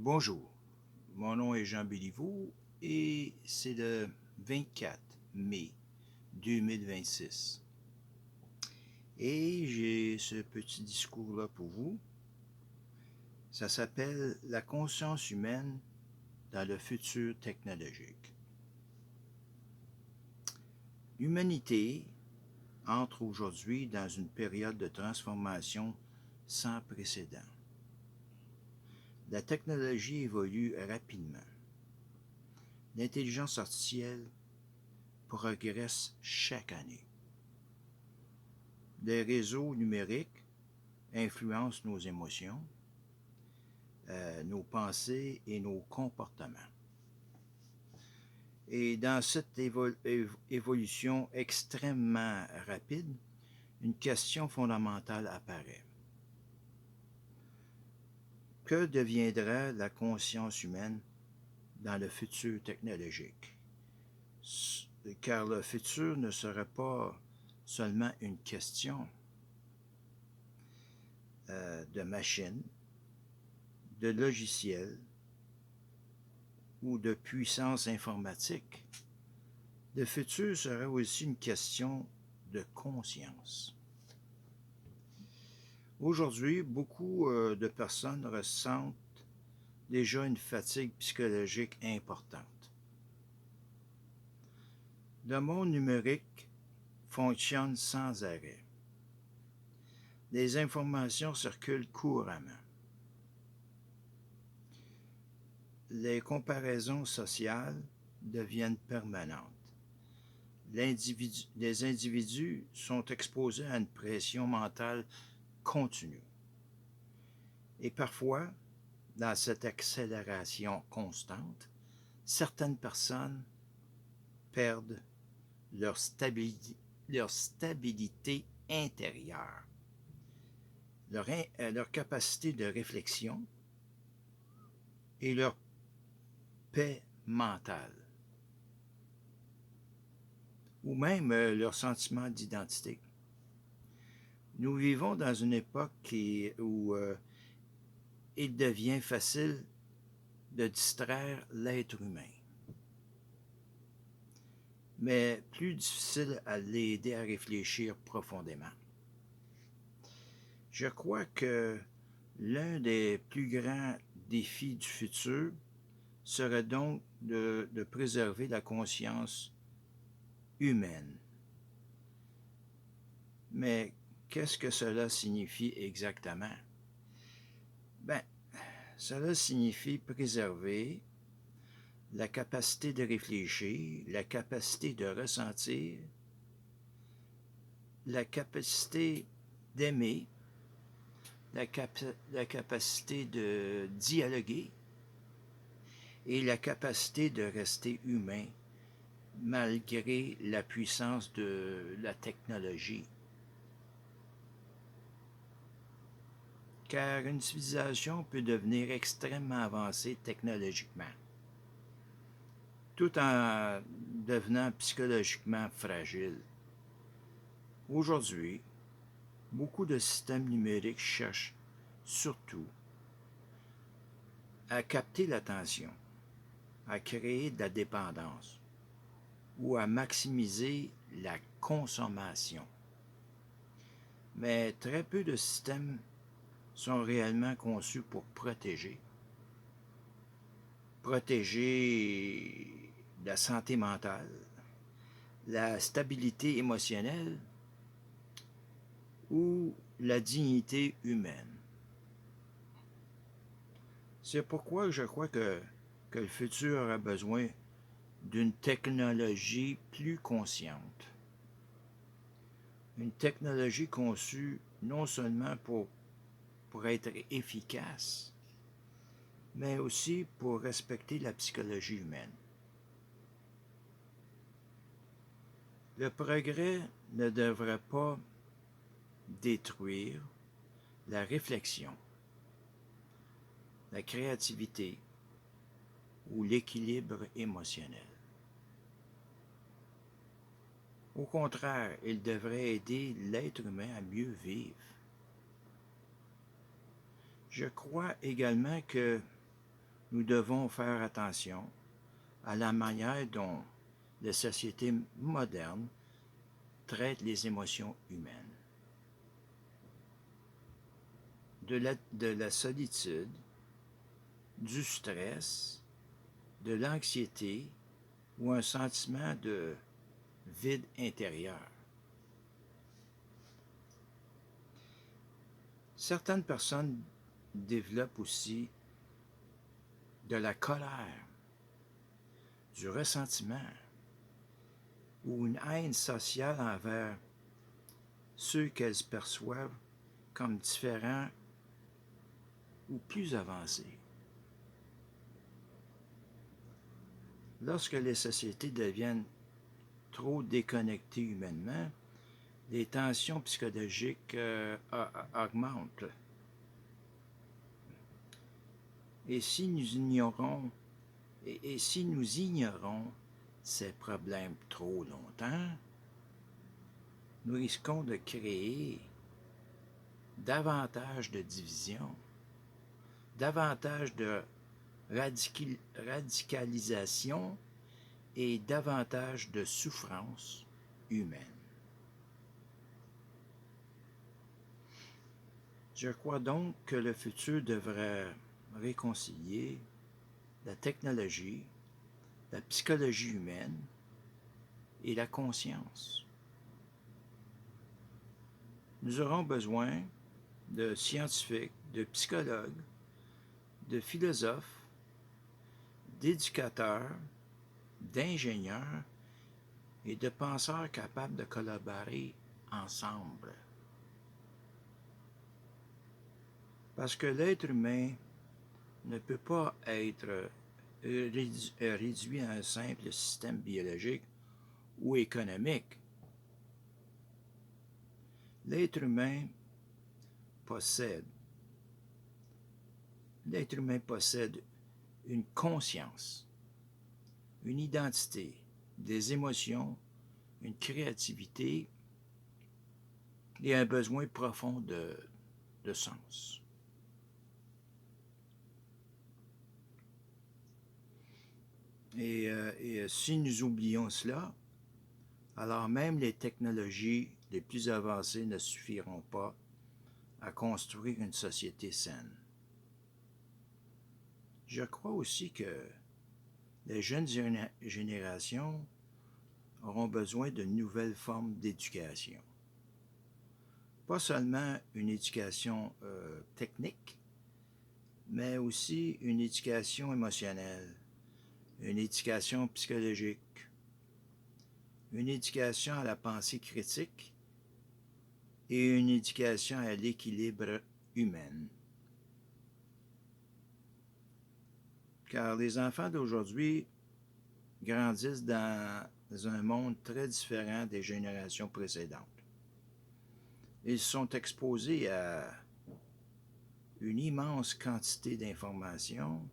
Bonjour, mon nom est Jean Béliveau et c'est le 24 mai 2026. Et j'ai ce petit discours-là pour vous. Ça s'appelle La conscience humaine dans le futur technologique. L'humanité entre aujourd'hui dans une période de transformation sans précédent. La technologie évolue rapidement. L'intelligence artificielle progresse chaque année. Les réseaux numériques influencent nos émotions, nos pensées et nos comportements. Et dans cette évolution extrêmement rapide, une question fondamentale apparaît. Que deviendra la conscience humaine dans le futur technologique? Car le futur ne sera pas seulement une question de machines, de logiciels ou de puissance informatique. Le futur sera aussi une question de conscience. Aujourd'hui, beaucoup de personnes ressentent déjà une fatigue psychologique importante. Le monde numérique fonctionne sans arrêt. Les informations circulent couramment. Les comparaisons sociales deviennent permanentes. Les individus sont exposés à une pression mentale continue. Et parfois, dans cette accélération constante, certaines personnes perdent leur stabilité intérieure, leur capacité de réflexion et leur paix mentale, ou même leur sentiment d'identité. Nous vivons dans une époque où il devient facile de distraire l'être humain, mais plus difficile à l'aider à réfléchir profondément. Je crois que l'un des plus grands défis du futur serait donc de préserver la conscience humaine. Mais qu'est-ce que cela signifie exactement? Ben, cela signifie préserver la capacité de réfléchir, la capacité de ressentir, la capacité d'aimer, la capacité de dialoguer et la capacité de rester humain malgré la puissance de la technologie. Car une civilisation peut devenir extrêmement avancée technologiquement, tout en devenant psychologiquement fragile. Aujourd'hui, beaucoup de systèmes numériques cherchent surtout à capter l'attention, à créer de la dépendance ou à maximiser la consommation. Mais très peu de systèmes sont réellement conçus pour protéger la santé mentale, la stabilité émotionnelle ou la dignité humaine. C'est pourquoi je crois que le futur aura besoin d'une technologie plus consciente. Une technologie conçue non seulement pour être efficace, mais aussi pour respecter la psychologie humaine. Le progrès ne devrait pas détruire la réflexion, la créativité ou l'équilibre émotionnel. Au contraire, il devrait aider l'être humain à mieux vivre. Je crois également que nous devons faire attention à la manière dont les sociétés modernes traitent les émotions humaines. De la solitude, du stress, de l'anxiété ou un sentiment de vide intérieur. Certaines personnes développent aussi de la colère, du ressentiment ou une haine sociale envers ceux qu'elles perçoivent comme différents ou plus avancés. Lorsque les sociétés deviennent trop déconnectées humainement, les tensions psychologiques augmentent. Et si nous ignorons ces problèmes trop longtemps, nous risquons de créer davantage de division, davantage de radicalisation et davantage de souffrance humaine. Je crois donc que le futur devrait réconcilier la technologie, la psychologie humaine et la conscience. Nous aurons besoin de scientifiques, de psychologues, de philosophes, d'éducateurs, d'ingénieurs et de penseurs capables de collaborer ensemble. Parce que l'être humain ne peut pas être réduit à un simple système biologique ou économique. L'être humain possède une conscience, une identité, des émotions, une créativité et un besoin profond de sens. Et si nous oublions cela, alors même les technologies les plus avancées ne suffiront pas à construire une société saine. Je crois aussi que les jeunes générations auront besoin de nouvelles formes d'éducation. Pas seulement une éducation technique, mais aussi une éducation émotionnelle, une éducation psychologique, une éducation à la pensée critique et une éducation à l'équilibre humain. Car les enfants d'aujourd'hui grandissent dans un monde très différent des générations précédentes. Ils sont exposés à une immense quantité d'informations,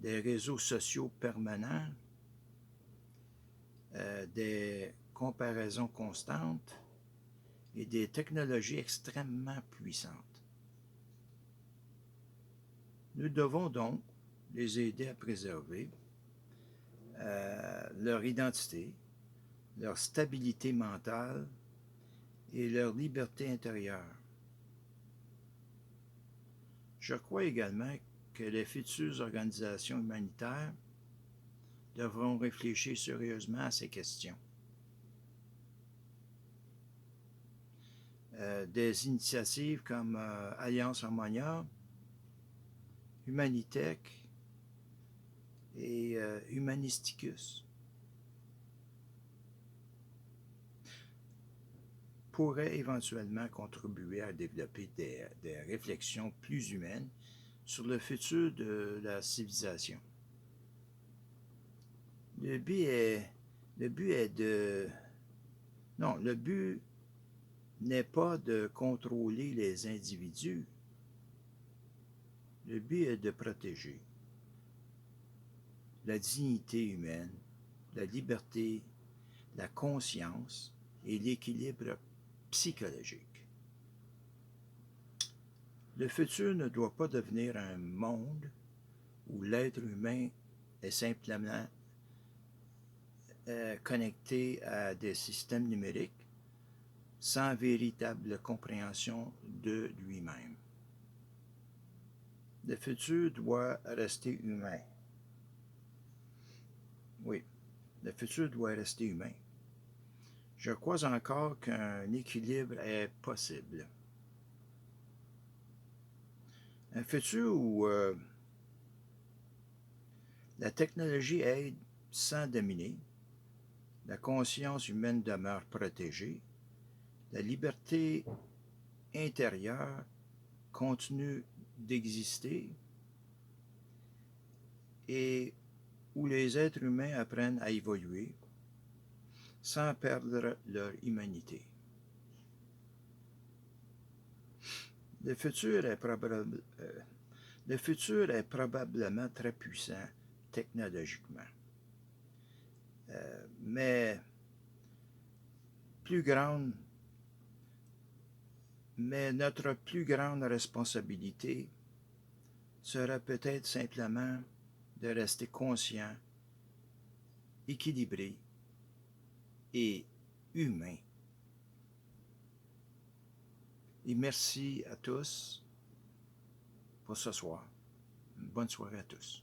des réseaux sociaux permanents, des comparaisons constantes et des technologies extrêmement puissantes. Nous devons donc les aider à préserver leur identité, leur stabilité mentale et leur liberté intérieure. Je crois également que les futures organisations humanitaires devront réfléchir sérieusement à ces questions. Des initiatives comme Alliance Harmonia, Humanitech et Humanisticus pourraient éventuellement contribuer à développer des réflexions plus humaines sur le futur de la civilisation. Le but n'est pas de contrôler les individus. Le but est de protéger la dignité humaine, la liberté, la conscience et l'équilibre psychologique. Le futur ne doit pas devenir un monde où l'être humain est simplement connecté à des systèmes numériques sans véritable compréhension de lui-même. Le futur doit rester humain. Oui, le futur doit rester humain. Je crois encore qu'un équilibre est possible. Un futur où la technologie aide sans dominer, la conscience humaine demeure protégée, la liberté intérieure continue d'exister et où les êtres humains apprennent à évoluer sans perdre leur humanité. Le futur est probablement très puissant technologiquement, mais notre plus grande responsabilité sera peut-être simplement de rester conscient, équilibré et humain. Et merci à tous pour ce soir. Bonne soirée à tous.